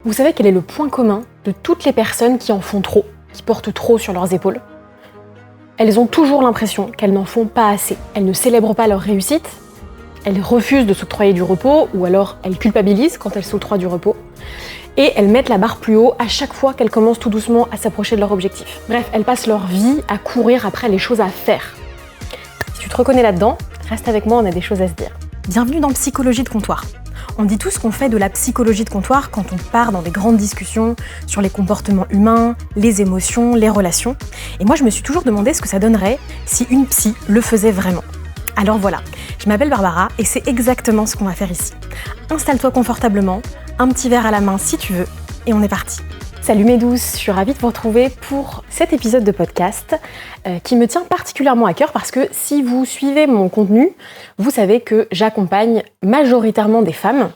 Vous savez quel est le point commun de toutes les personnes qui en font trop, qui portent trop sur leurs épaules? Elles ont toujours l'impression qu'elles n'en font pas assez. Elles ne célèbrent pas leur réussite, elles refusent de s'octroyer du repos, ou alors elles culpabilisent quand elles s'octroient du repos, et elles mettent la barre plus haut à chaque fois qu'elles commencent tout doucement à s'approcher de leur objectif. Bref, elles passent leur vie à courir après les choses à faire. Si tu te reconnais là-dedans, reste avec moi, on a des choses à se dire. Bienvenue dans Psychologie de comptoir. On dit tous qu'on fait de la psychologie de comptoir quand on part dans des grandes discussions sur les comportements humains, les émotions, les relations. Et moi, je me suis toujours demandé ce que ça donnerait si une psy le faisait vraiment. Alors voilà, je m'appelle Barbara et c'est exactement ce qu'on va faire ici. Installe-toi confortablement, un petit verre à la main si tu veux, et on est parti. Salut mes douces, je suis ravie de vous retrouver pour cet épisode de podcast qui me tient particulièrement à cœur parce que si vous suivez mon contenu, vous savez que j'accompagne majoritairement des femmes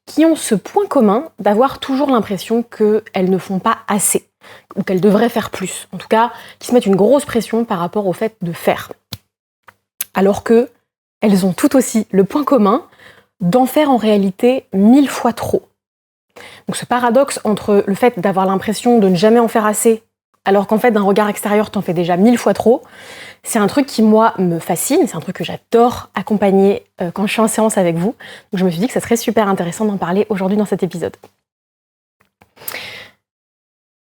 qui ont ce point commun d'avoir toujours l'impression qu'elles ne font pas assez ou qu'elles devraient faire plus. En tout cas, qui se mettent une grosse pression par rapport au fait de faire. Alors qu'elles ont tout aussi le point commun d'en faire en réalité 1000 fois trop. Donc ce paradoxe entre le fait d'avoir l'impression de ne jamais en faire assez, alors qu'en fait d'un regard extérieur t'en fais déjà 1000 fois trop, c'est un truc qui moi me fascine, c'est un truc que j'adore accompagner quand je suis en séance avec vous. Donc je me suis dit que ça serait super intéressant d'en parler aujourd'hui dans cet épisode.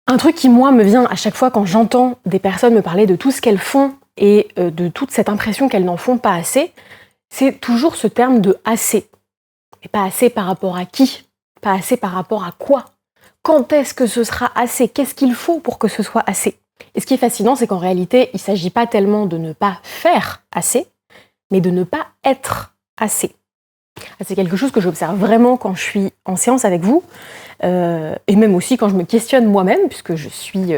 Un truc qui moi me vient à chaque fois quand j'entends des personnes me parler de tout ce qu'elles font et de toute cette impression qu'elles n'en font pas assez, c'est toujours ce terme de assez. Et pas assez par rapport à qui ? Pas assez par rapport à quoi? Quand est-ce que ce sera assez? Qu'est-ce qu'il faut pour que ce soit assez? Et ce qui est fascinant, c'est qu'en réalité, il ne s'agit pas tellement de ne pas faire assez, mais de ne pas être assez. C'est quelque chose que j'observe vraiment quand je suis en séance avec vous, et même aussi quand je me questionne moi-même, puisque je suis,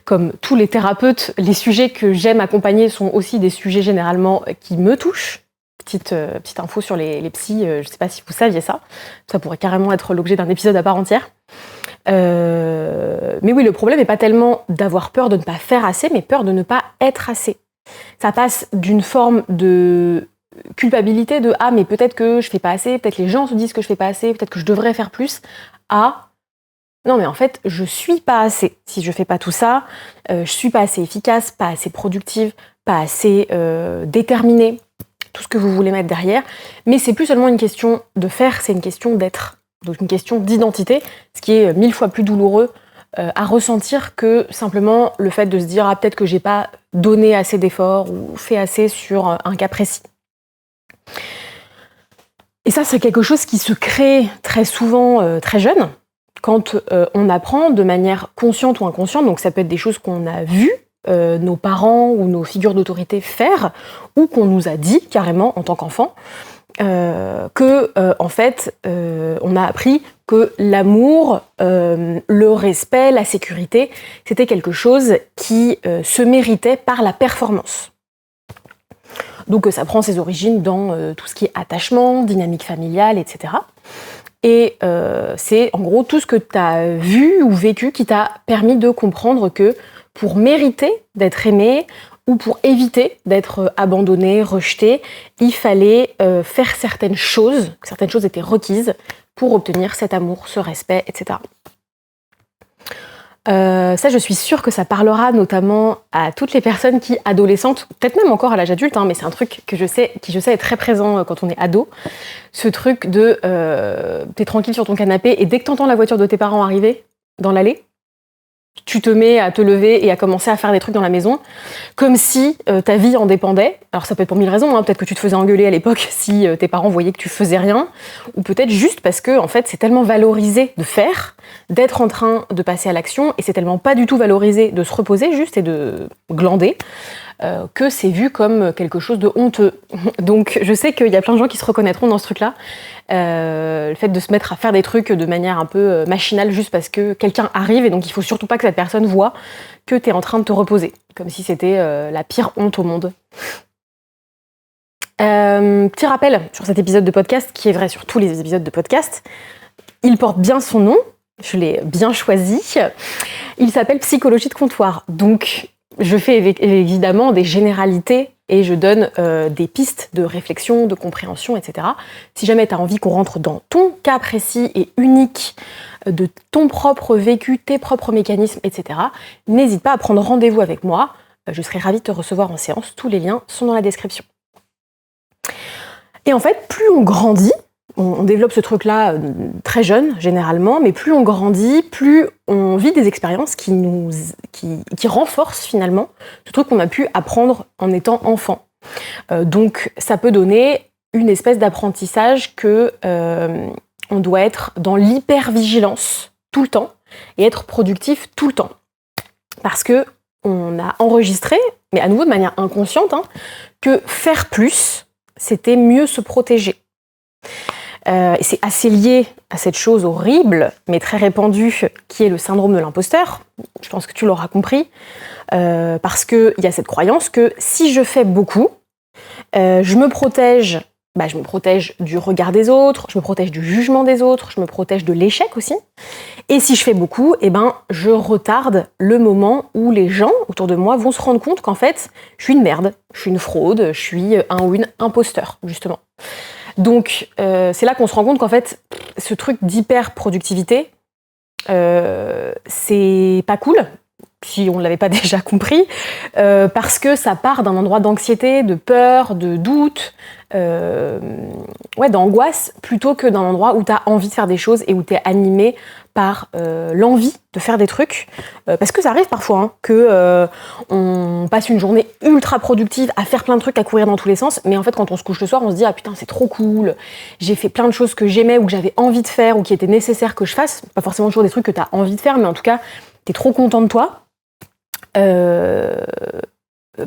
comme tous les thérapeutes, les sujets que j'aime accompagner sont aussi des sujets généralement qui me touchent. Petite info sur les psys, je ne sais pas si vous saviez ça. Ça pourrait carrément être l'objet d'un épisode à part entière. Mais oui, le problème n'est pas tellement d'avoir peur de ne pas faire assez, mais peur de ne pas être assez. Ça passe d'une forme de culpabilité de « Ah, mais peut-être que je fais pas assez, peut-être les gens se disent que je fais pas assez, peut-être que je devrais faire plus » à « Non, mais en fait, je suis pas assez. Si je fais pas tout ça, je suis pas assez efficace, pas assez productive, pas assez déterminée. » Tout ce que vous voulez mettre derrière, mais c'est plus seulement une question de faire, c'est une question d'être, donc une question d'identité, ce qui est 1000 fois plus douloureux à ressentir que simplement le fait de se dire « Ah, peut-être que j'ai pas donné assez d'efforts ou fait assez sur un cas précis ». Et ça, c'est quelque chose qui se crée très souvent très jeune, quand on apprend de manière consciente ou inconsciente, donc ça peut être des choses qu'on a vues, nos parents ou nos figures d'autorité faire, ou qu'on nous a dit carrément en tant qu'enfant, en fait, on a appris que l'amour, le respect, la sécurité, c'était quelque chose qui se méritait par la performance. Donc ça prend ses origines dans tout ce qui est attachement, dynamique familiale, etc. Et c'est en gros tout ce que tu as vu ou vécu qui t'a permis de comprendre que pour mériter d'être aimé ou pour éviter d'être abandonné, rejeté, il fallait faire certaines choses étaient requises pour obtenir cet amour, ce respect, etc. Ça, je suis sûre que ça parlera notamment à toutes les personnes qui, adolescentes, peut-être même encore à l'âge adulte, mais c'est un truc qui je sais est très présent quand on est ado. Ce truc de t'es tranquille sur ton canapé et dès que t'entends la voiture de tes parents arriver dans l'allée, tu te mets à te lever et à commencer à faire des trucs dans la maison, comme si ta vie en dépendait. Alors ça peut être pour 1000 raisons, peut-être que tu te faisais engueuler à l'époque si tes parents voyaient que tu faisais rien, ou peut-être juste parce que en fait, c'est tellement valorisé de faire, d'être en train de passer à l'action, et c'est tellement pas du tout valorisé de se reposer juste et de glander, que c'est vu comme quelque chose de honteux. Donc je sais qu'il y a plein de gens qui se reconnaîtront dans ce truc-là. Le fait de se mettre à faire des trucs de manière un peu machinale juste parce que quelqu'un arrive et donc il faut surtout pas que cette personne voit que t'es en train de te reposer, comme si c'était la pire honte au monde. Petit rappel sur cet épisode de podcast, qui est vrai sur tous les épisodes de podcast, il porte bien son nom, je l'ai bien choisi, il s'appelle Psychologie de comptoir, donc je fais évidemment des généralités et je donne des pistes de réflexion, de compréhension, etc. Si jamais tu as envie qu'on rentre dans ton cas précis et unique, de ton propre vécu, tes propres mécanismes, etc., n'hésite pas à prendre rendez-vous avec moi. Je serai ravie de te recevoir en séance. Tous les liens sont dans la description. Et en fait, plus on grandit, on développe ce truc-là très jeune, généralement, mais plus on grandit, plus on vit des expériences qui renforcent finalement ce truc qu'on a pu apprendre en étant enfant. Donc ça peut donner une espèce d'apprentissage que on doit être dans l'hypervigilance tout le temps et être productif tout le temps. Parce que on a enregistré, mais à nouveau de manière inconsciente, que faire plus, c'était mieux se protéger. Et c'est assez lié à cette chose horrible, mais très répandue, qui est le syndrome de l'imposteur. Je pense que tu l'auras compris, parce qu'il y a cette croyance que si je fais beaucoup, je me protège du regard des autres, je me protège du jugement des autres, je me protège de l'échec aussi. Et si je fais beaucoup, je retarde le moment où les gens autour de moi vont se rendre compte qu'en fait, je suis une merde, je suis une fraude, je suis un ou une imposteur, justement. Donc, c'est là qu'on se rend compte qu'en fait, ce truc d'hyper-productivité, c'est pas cool, si on ne l'avait pas déjà compris, parce que ça part d'un endroit d'anxiété, de peur, de doute, d'angoisse, plutôt que d'un endroit où tu as envie de faire des choses et où tu es animé par l'envie de faire des trucs. Parce que ça arrive parfois que on passe une journée ultra productive à faire plein de trucs, à courir dans tous les sens, mais en fait quand on se couche le soir, on se dit « Ah putain, c'est trop cool, j'ai fait plein de choses que j'aimais ou que j'avais envie de faire ou qui étaient nécessaires que je fasse. » Pas forcément toujours des trucs que tu as envie de faire, mais en tout cas, tu es trop content de toi.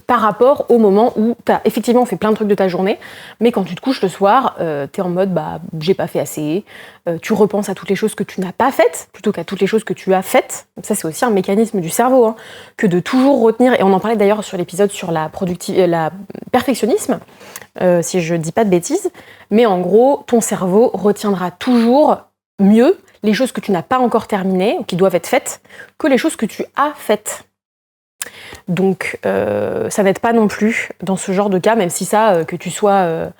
Par rapport au moment où tu as effectivement fait plein de trucs de ta journée, mais quand tu te couches le soir, tu es en mode j'ai pas fait assez, tu repenses à toutes les choses que tu n'as pas faites plutôt qu'à toutes les choses que tu as faites. Ça, c'est aussi un mécanisme du cerveau, que de toujours retenir, et on en parlait d'ailleurs sur l'épisode sur la perfectionnisme, si je dis pas de bêtises, mais en gros, ton cerveau retiendra toujours mieux les choses que tu n'as pas encore terminées ou qui doivent être faites que les choses que tu as faites. Donc ça n'aide pas non plus dans ce genre de cas, même si que tu sois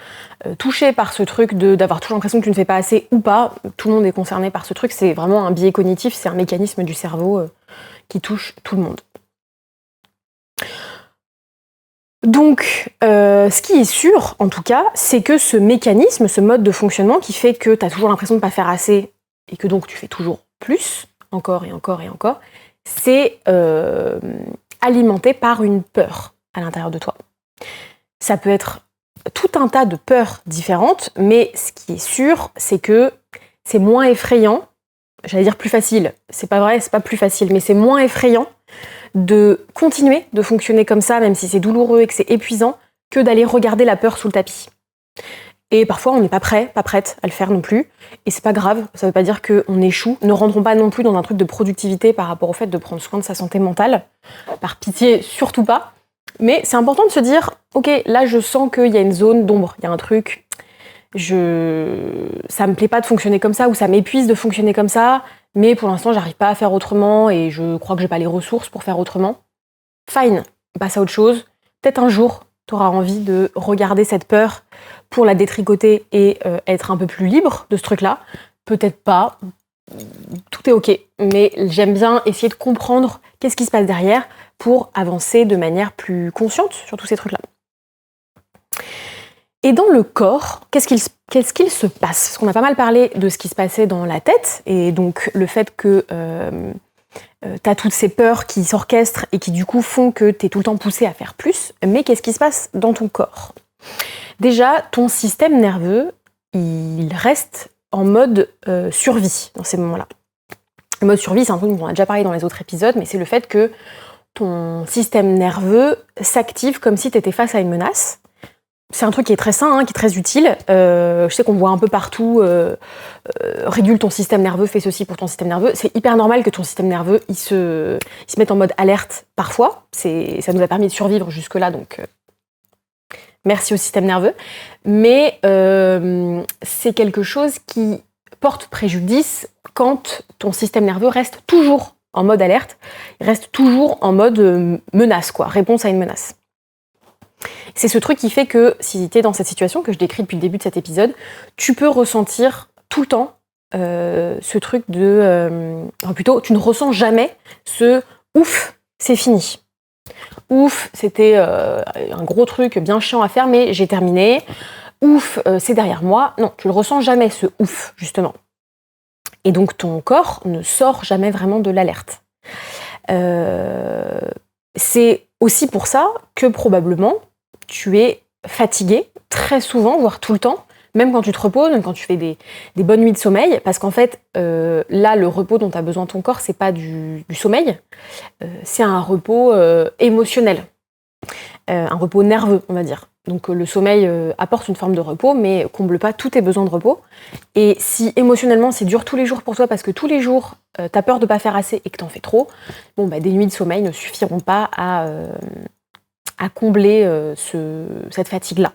touché par ce truc d'avoir toujours l'impression que tu ne fais pas assez ou pas, tout le monde est concerné par ce truc, c'est vraiment un biais cognitif, c'est un mécanisme du cerveau qui touche tout le monde. Donc ce qui est sûr en tout cas, c'est que ce mécanisme, ce mode de fonctionnement qui fait que tu as toujours l'impression de ne pas faire assez et que donc tu fais toujours plus, encore et encore et encore, c'est alimenté par une peur à l'intérieur de toi. Ça peut être tout un tas de peurs différentes, mais ce qui est sûr, c'est que c'est moins effrayant, j'allais dire plus facile, c'est pas vrai, c'est pas plus facile, mais c'est moins effrayant de continuer de fonctionner comme ça, même si c'est douloureux et que c'est épuisant, que d'aller regarder la peur sous le tapis. Et parfois, on n'est pas prêt, pas prête à le faire non plus. Et c'est pas grave, ça veut pas dire qu'on échoue. Ne rentrons pas non plus dans un truc de productivité par rapport au fait de prendre soin de sa santé mentale. Par pitié, surtout pas. Mais c'est important de se dire, ok, là je sens qu'il y a une zone d'ombre, il y a un truc, ça me plaît pas de fonctionner comme ça, ou ça m'épuise de fonctionner comme ça, mais pour l'instant j'arrive pas à faire autrement et je crois que j'ai pas les ressources pour faire autrement. Fine, on passe à autre chose. Peut-être un jour, tu auras envie de regarder cette peur pour la détricoter et être un peu plus libre de ce truc-là. Peut-être pas, tout est ok, mais j'aime bien essayer de comprendre qu'est-ce qui se passe derrière pour avancer de manière plus consciente sur tous ces trucs-là. Et dans le corps, qu'est-ce qu'il se passe ? Parce qu'on a pas mal parlé de ce qui se passait dans la tête, et donc le fait que t'as toutes ces peurs qui s'orchestrent et qui du coup font que t'es tout le temps poussé à faire plus, mais qu'est-ce qui se passe dans ton corps ? Déjà, ton système nerveux, il reste en mode survie dans ces moments-là. Le mode survie, c'est un truc dont on a déjà parlé dans les autres épisodes, mais c'est le fait que ton système nerveux s'active comme si tu étais face à une menace. C'est un truc qui est très sain, qui est très utile. Je sais qu'on voit un peu partout, régule ton système nerveux, fais ceci pour ton système nerveux. C'est hyper normal que ton système nerveux, il se mette en mode alerte parfois. Ça nous a permis de survivre jusque-là, donc merci au système nerveux. Mais c'est quelque chose qui porte préjudice quand ton système nerveux reste toujours en mode alerte, il reste toujours en mode menace, réponse à une menace. C'est ce truc qui fait que si tu es dans cette situation que je décris depuis le début de cet épisode, tu peux ressentir tout le temps ce truc de... plutôt, tu ne ressens jamais ce « ouf, c'est fini ». Ouf, c'était un gros truc bien chiant à faire, mais j'ai terminé. Ouf, c'est derrière moi. Non, tu le ressens jamais, ce ouf, justement. Et donc, ton corps ne sort jamais vraiment de l'alerte. C'est aussi pour ça que probablement, tu es fatigué très souvent, voire tout le temps, même quand tu te reposes, même quand tu fais des bonnes nuits de sommeil, parce qu'en fait, là, le repos dont a besoin ton corps, c'est pas du sommeil, c'est un repos émotionnel, un repos nerveux, on va dire. Donc le sommeil apporte une forme de repos, mais comble pas tous tes besoins de repos. Et si émotionnellement c'est dur tous les jours pour toi, parce que tous les jours t'as peur de pas faire assez et que t'en fais trop, bon bah des nuits de sommeil ne suffiront pas à combler cette fatigue-là.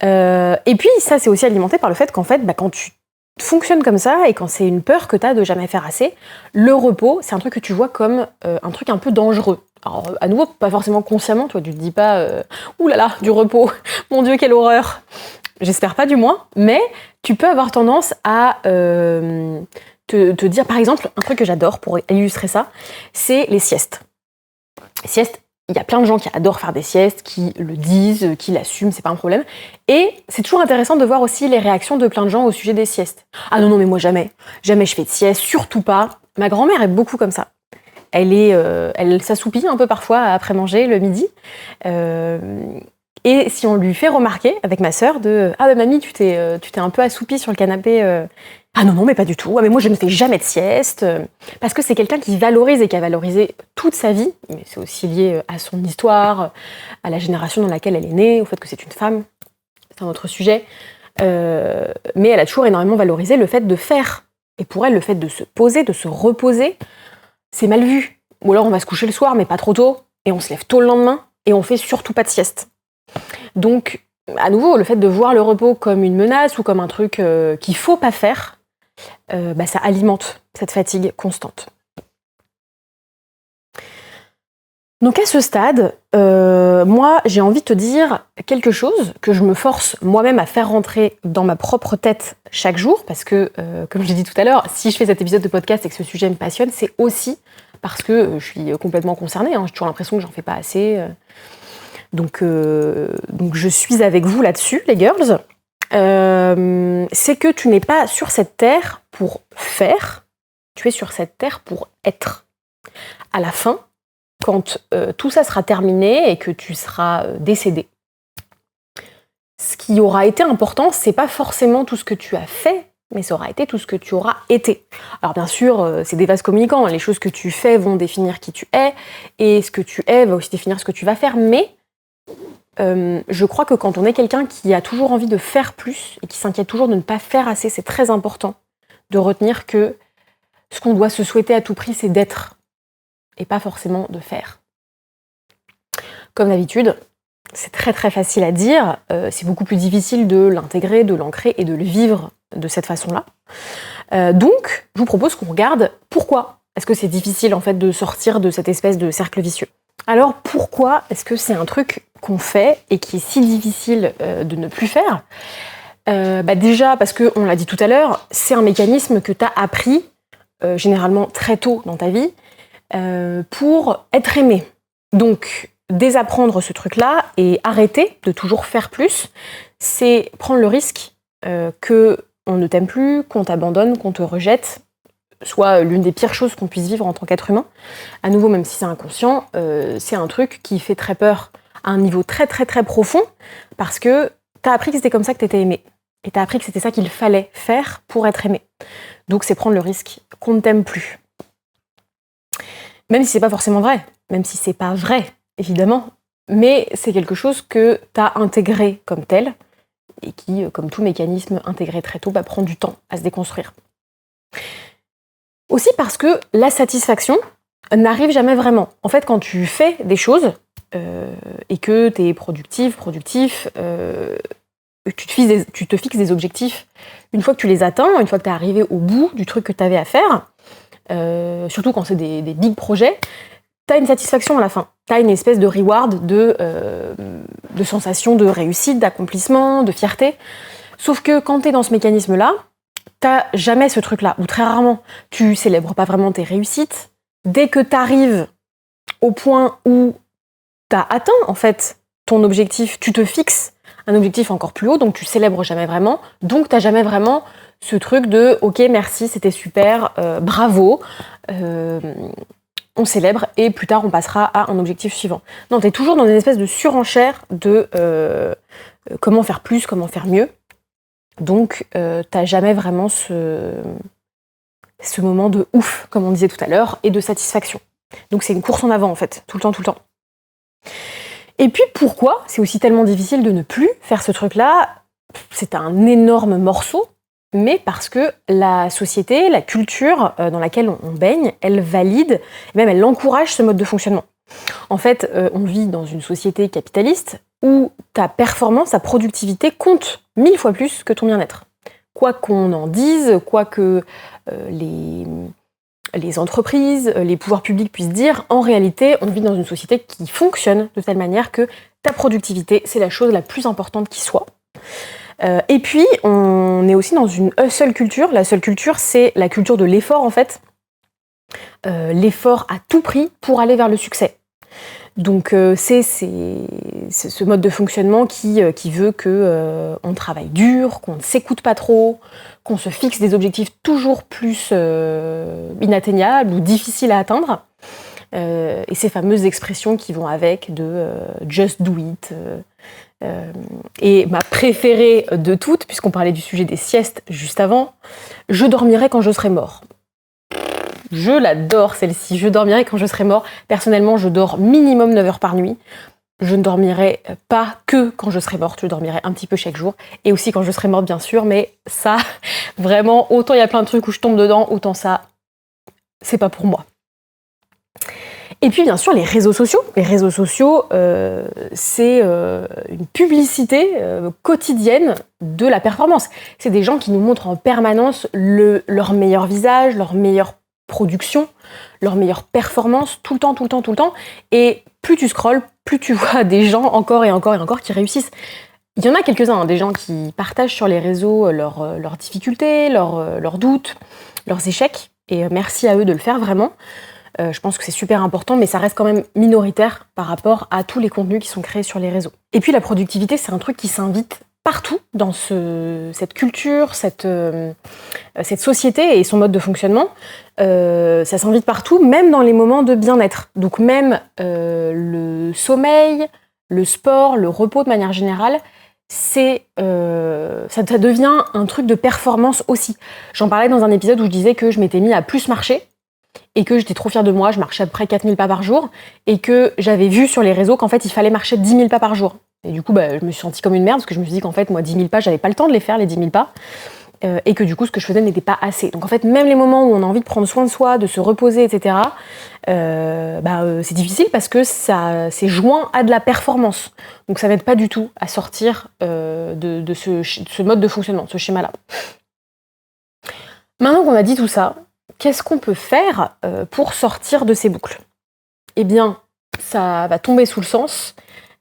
Et puis ça c'est aussi alimenté par le fait qu'en fait quand tu fonctionnes comme ça et quand c'est une peur que t'as de jamais faire assez, le repos c'est un truc que tu vois comme un truc un peu dangereux. Alors à nouveau pas forcément consciemment, toi tu te dis pas ouh là là du repos, mon Dieu quelle horreur. J'espère pas du moins, mais tu peux avoir tendance à te dire par exemple un truc que j'adore pour illustrer ça, c'est les siestes. Les siestes. Il y a plein de gens qui adorent faire des siestes, qui le disent, qui l'assument, c'est pas un problème. Et c'est toujours intéressant de voir aussi les réactions de plein de gens au sujet des siestes. Ah non, mais moi jamais. Jamais je fais de sieste, surtout pas. Ma grand-mère est beaucoup comme ça. Elle s'assoupit un peu parfois après manger le midi. Et si on lui fait remarquer, avec ma sœur, ah bah mamie, tu t'es un peu assoupie sur le canapé. Ah non, mais pas du tout. Ah mais moi je ne fais jamais de sieste. Parce que c'est quelqu'un qui valorise et qui a valorisé toute sa vie. Mais c'est aussi lié à son histoire, à la génération dans laquelle elle est née, au fait que c'est une femme. C'est un autre sujet. Mais elle a toujours énormément valorisé le fait de faire. Et pour elle, le fait de se poser, de se reposer, c'est mal vu. Ou alors on va se coucher le soir, mais pas trop tôt. Et on se lève tôt le lendemain. Et on fait surtout pas de sieste. Donc, à nouveau, le fait de voir le repos comme une menace ou comme un truc qu'il faut pas faire, ça alimente cette fatigue constante. Donc à ce stade, moi j'ai envie de te dire quelque chose que je me force moi-même à faire rentrer dans ma propre tête chaque jour, parce que, comme je l'ai dit tout à l'heure, si je fais cet épisode de podcast et que ce sujet me passionne, c'est aussi parce que je suis complètement concernée, j'ai toujours l'impression que j'en fais pas assez. Donc je suis avec vous là-dessus, les girls. C'est que tu n'es pas sur cette terre pour faire, tu es sur cette terre pour être. À la fin, quand tout ça sera terminé et que tu seras décédé, ce qui aura été important, c'est pas forcément tout ce que tu as fait, mais ça aura été tout ce que tu auras été. Alors bien sûr, c'est des vases communicants, les choses que tu fais vont définir qui tu es, et ce que tu es va aussi définir ce que tu vas faire, mais je crois que quand on est quelqu'un qui a toujours envie de faire plus et qui s'inquiète toujours de ne pas faire assez, c'est très important de retenir que ce qu'on doit se souhaiter à tout prix, c'est d'être et pas forcément de faire. Comme d'habitude, c'est très très facile à dire, c'est beaucoup plus difficile de l'intégrer, de l'ancrer et de le vivre de cette façon-là. Donc, je vous propose qu'on regarde pourquoi est-ce que c'est difficile en fait de sortir de cette espèce de cercle vicieux. Alors pourquoi est-ce que c'est un truc qu'on fait et qui est si difficile de ne plus faire ? Déjà parce que, on l'a dit tout à l'heure, c'est un mécanisme que tu as appris généralement très tôt dans ta vie pour être aimé. Donc désapprendre ce truc-là et arrêter de toujours faire plus, c'est prendre le risque qu'on ne t'aime plus, qu'on t'abandonne, qu'on te rejette, soit l'une des pires choses qu'on puisse vivre en tant qu'être humain. À nouveau, même si c'est inconscient, c'est un truc qui fait très peur à un niveau très très très profond, parce que t'as appris que c'était comme ça que t'étais aimé. Et t'as appris que c'était ça qu'il fallait faire pour être aimé. Donc c'est prendre le risque qu'on ne t'aime plus. Même si c'est pas forcément vrai, même si c'est pas vrai, évidemment, mais c'est quelque chose que t'as intégré comme tel, et qui, comme tout mécanisme intégré très tôt, prend du temps à se déconstruire. Aussi parce que la satisfaction n'arrive jamais vraiment. En fait, quand tu fais des choses et que tu es productif, tu te fixes des objectifs, une fois que tu les atteins, une fois que tu es arrivé au bout du truc que tu avais à faire, surtout quand c'est des big projets, t'as une satisfaction à la fin. T'as une espèce de reward, de sensation de réussite, d'accomplissement, de fierté. Sauf que quand t'es dans ce mécanisme-là, t'as jamais ce truc-là, ou très rarement. Tu célèbres pas vraiment tes réussites. Dès que t'arrives au point où t'as atteint, en fait, ton objectif, tu te fixes un objectif encore plus haut, donc tu célèbres jamais vraiment. Donc t'as jamais vraiment ce truc de « Ok, merci, c'était super, bravo ». On célèbre et plus tard on passera à un objectif suivant. Non, t'es toujours dans une espèce de surenchère de comment faire plus, comment faire mieux. Donc t'as jamais vraiment ce moment de ouf, comme on disait tout à l'heure, et de satisfaction. Donc c'est une course en avant en fait, tout le temps, tout le temps. Et puis pourquoi c'est aussi tellement difficile de ne plus faire ce truc-là? C'est un énorme morceau, mais parce que la société, la culture dans laquelle on baigne, elle valide, et même elle encourage ce mode de fonctionnement. En fait, on vit dans une société capitaliste où ta performance, ta productivité compte 1000 fois plus que ton bien-être. Quoi qu'on en dise, quoi que les entreprises, les pouvoirs publics puissent dire, en réalité, on vit dans une société qui fonctionne de telle manière que ta productivité, c'est la chose la plus importante qui soit. Et puis, on est aussi dans une seule culture. La seule culture, c'est la culture de l'effort, en fait. L'effort à tout prix pour aller vers le succès. Donc, c'est ce mode de fonctionnement qui veut qu'on travaille dur, qu'on ne s'écoute pas trop, qu'on se fixe des objectifs toujours plus inatteignables ou difficiles à atteindre. Et ces fameuses expressions qui vont avec de just do it. Et ma préférée de toutes, puisqu'on parlait du sujet des siestes juste avant, je dormirai quand je serai mort. Je l'adore celle-ci, je dormirai quand je serai mort. Personnellement, je dors minimum 9 heures par nuit. Je ne dormirai pas que quand je serai morte, je dormirai un petit peu chaque jour. Et aussi quand je serai morte, bien sûr, mais ça, vraiment, autant il y a plein de trucs où je tombe dedans, autant ça, c'est pas pour moi. Et puis bien sûr les réseaux sociaux. Les réseaux sociaux, c'est une publicité quotidienne de la performance. C'est des gens qui nous montrent en permanence leur meilleur visage, leur meilleure production, leur meilleure performance, tout le temps, tout le temps, tout le temps. Et plus tu scrolles, plus tu vois des gens encore et encore et encore qui réussissent. Il y en a quelques-uns, des gens qui partagent sur les réseaux leurs difficultés, leurs doutes, leurs échecs. Et merci à eux de le faire vraiment. Je pense que c'est super important, mais ça reste quand même minoritaire par rapport à tous les contenus qui sont créés sur les réseaux. Et puis la productivité, c'est un truc qui s'invite partout dans cette culture, cette société et son mode de fonctionnement. Ça s'invite partout, même dans les moments de bien-être. Donc même le sommeil, le sport, le repos de manière générale, ça devient un truc de performance aussi. J'en parlais dans un épisode où je disais que je m'étais mis à plus marcher, et que j'étais trop fière de moi, je marchais à peu près 4000 pas par jour, et que j'avais vu sur les réseaux qu'en fait il fallait marcher 10 000 pas par jour. Et du coup, je me suis sentie comme une merde, parce que je me suis dit qu'en fait, moi, 10 000 pas, j'avais pas le temps de les faire, les 10 000 pas, et que du coup, ce que je faisais n'était pas assez. Donc en fait, même les moments où on a envie de prendre soin de soi, de se reposer, etc., c'est difficile parce que ça c'est joint à de la performance. Donc ça m'aide pas du tout à sortir de ce mode de fonctionnement, de ce schéma-là. Maintenant qu'on a dit tout ça, qu'est-ce qu'on peut faire pour sortir de ces boucles? Eh bien, ça va tomber sous le sens,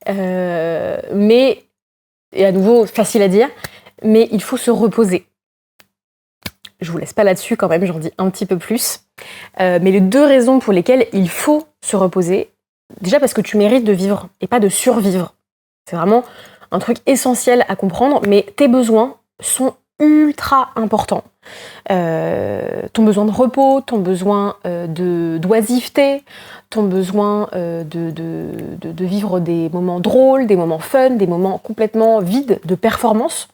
mais, et à nouveau, facile à dire, mais il faut se reposer. Je vous laisse pas là-dessus quand même, j'en dis un petit peu plus. Mais les 2 raisons pour lesquelles il faut se reposer, déjà parce que tu mérites de vivre et pas de survivre. C'est vraiment un truc essentiel à comprendre, mais tes besoins sont ultra important. Ton besoin de repos, ton besoin d'oisiveté, ton besoin de vivre des moments drôles, des moments fun, des moments complètement vides de performance.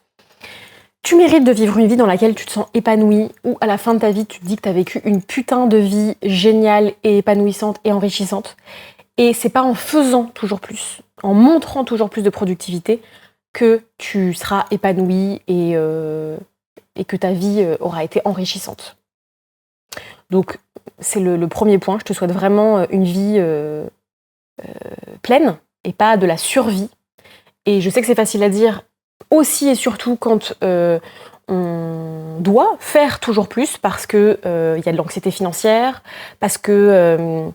Tu mérites de vivre une vie dans laquelle tu te sens épanoui, où à la fin de ta vie, tu te dis que tu as vécu une putain de vie géniale et épanouissante et enrichissante. Et c'est pas en faisant toujours plus, en montrant toujours plus de productivité, que tu seras épanoui et que ta vie aura été enrichissante. Donc, c'est le premier point. Je te souhaite vraiment une vie pleine et pas de la survie. Et je sais que c'est facile à dire aussi et surtout quand on doit faire toujours plus parce que y a de l'anxiété financière, parce que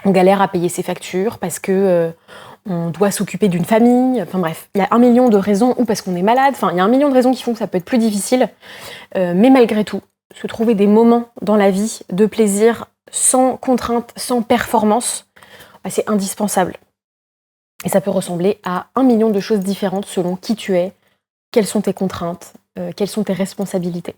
on galère à payer ses factures, parce que on doit s'occuper d'une famille, enfin bref, il y a 1 million de raisons, ou parce qu'on est malade, enfin il y a 1 million de raisons qui font que ça peut être plus difficile, mais malgré tout, se trouver des moments dans la vie de plaisir sans contrainte, sans performance, c'est indispensable. Et ça peut ressembler à 1 million de choses différentes selon qui tu es, quelles sont tes contraintes, quelles sont tes responsabilités.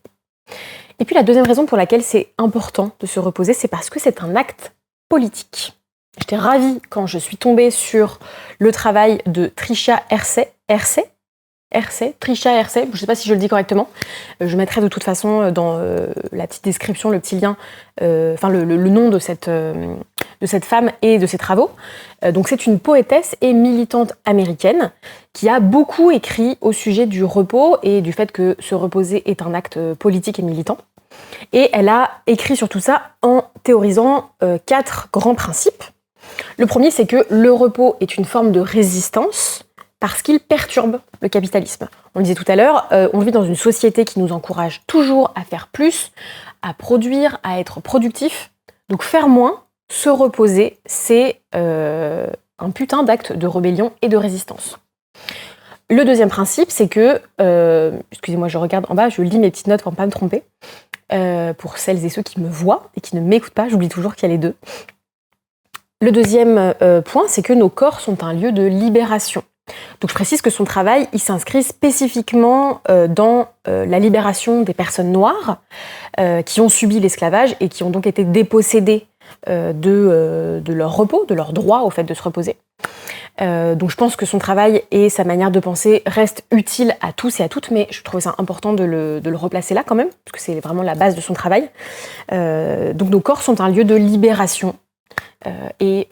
Et puis la deuxième raison pour laquelle c'est important de se reposer, c'est parce que c'est un acte politique. J'étais ravie quand je suis tombée sur le travail de Trisha Hersey, Trisha Hersey, je ne sais pas si je le dis correctement, je mettrai de toute façon dans la petite description le petit lien, le nom de cette femme et de ses travaux. Donc c'est une poétesse et militante américaine qui a beaucoup écrit au sujet du repos et du fait que se reposer est un acte politique et militant. Et elle a écrit sur tout ça en théorisant 4 grands principes. Le premier, c'est que le repos est une forme de résistance parce qu'il perturbe le capitalisme. On le disait tout à l'heure, on vit dans une société qui nous encourage toujours à faire plus, à produire, à être productif. Donc faire moins, se reposer, c'est un putain d'acte de rébellion et de résistance. Le deuxième principe, c'est que, excusez-moi, je regarde en bas, je lis mes petites notes pour ne pas me tromper, pour celles et ceux qui me voient et qui ne m'écoutent pas, j'oublie toujours qu'il y a les deux. Le deuxième point, c'est que nos corps sont un lieu de libération. Donc je précise que son travail, il s'inscrit spécifiquement dans la libération des personnes noires qui ont subi l'esclavage et qui ont donc été dépossédées de leur repos, de leur droit au fait de se reposer. Donc je pense que son travail et sa manière de penser restent utiles à tous et à toutes, mais je trouve ça important de le replacer là quand même, parce que c'est vraiment la base de son travail. Donc nos corps sont un lieu de libération et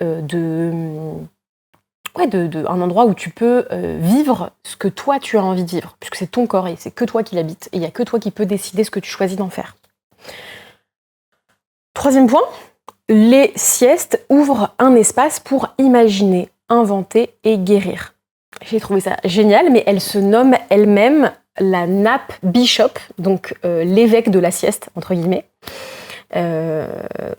un endroit où tu peux vivre ce que toi tu as envie de vivre, puisque c'est ton corps et c'est que toi qui l'habites, et il n'y a que toi qui peux décider ce que tu choisis d'en faire. Troisième point, les siestes ouvrent un espace pour imaginer, inventer et guérir. J'ai trouvé ça génial, mais elle se nomme elle-même la nappe bishop, donc l'évêque de la sieste, entre guillemets.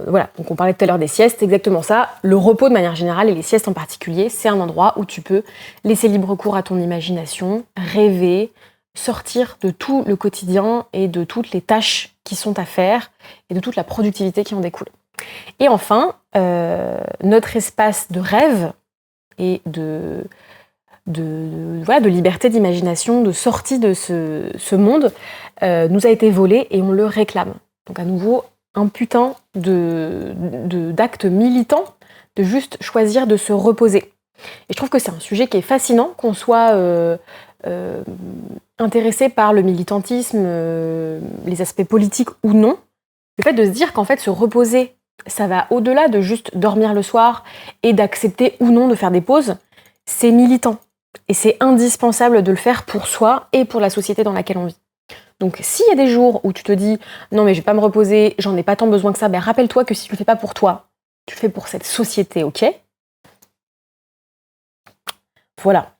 Voilà, donc on parlait tout à l'heure des siestes, c'est exactement ça. Le repos de manière générale et les siestes en particulier, c'est un endroit où tu peux laisser libre cours à ton imagination, rêver, sortir de tout le quotidien et de toutes les tâches qui sont à faire et de toute la productivité qui en découle. Et enfin, notre espace de rêve et de liberté d'imagination, de sortie de ce monde, nous a été volé et on le réclame. Donc à nouveau, un putain d'acte militant de juste choisir de se reposer. Et je trouve que c'est un sujet qui est fascinant, qu'on soit intéressé par le militantisme, les aspects politiques ou non. Le fait de se dire qu'en fait se reposer, ça va au-delà de juste dormir le soir et d'accepter ou non de faire des pauses, c'est militant. Et c'est indispensable de le faire pour soi et pour la société dans laquelle on vit. Donc s'il y a des jours où tu te dis « Non mais je vais pas me reposer, j'en ai pas tant besoin que ça », rappelle-toi que si tu le fais pas pour toi, tu le fais pour cette société, ok ? Voilà.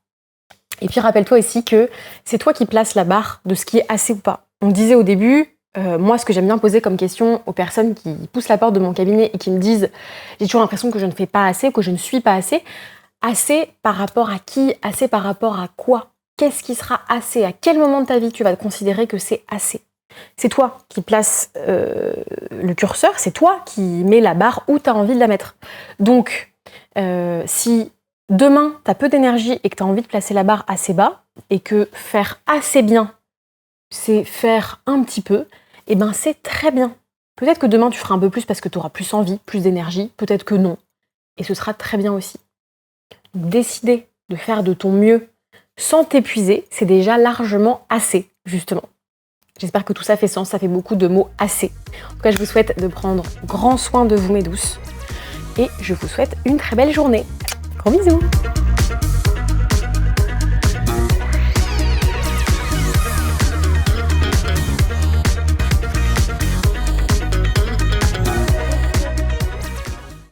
Et puis rappelle-toi aussi que c'est toi qui places la barre de ce qui est assez ou pas. On disait au début, moi ce que j'aime bien poser comme question aux personnes qui poussent la porte de mon cabinet et qui me disent « J'ai toujours l'impression que je ne fais pas assez, que je ne suis pas assez », assez par rapport à qui ? Assez par rapport à quoi ? Qu'est-ce qui sera assez ? À quel moment de ta vie tu vas considérer que c'est assez ? C'est toi qui places le curseur, c'est toi qui mets la barre où tu as envie de la mettre. Donc, si demain tu as peu d'énergie et que tu as envie de placer la barre assez bas, et que faire assez bien, c'est faire un petit peu, et ben c'est très bien. Peut-être que demain tu feras un peu plus parce que tu auras plus envie, plus d'énergie, peut-être que non. Et ce sera très bien aussi. Décider de faire de ton mieux sans t'épuiser, c'est déjà largement assez, justement. J'espère que tout ça fait sens, ça fait beaucoup de mots assez. En tout cas, je vous souhaite de prendre grand soin de vous, mes douces. Et je vous souhaite une très belle journée. Gros bisous!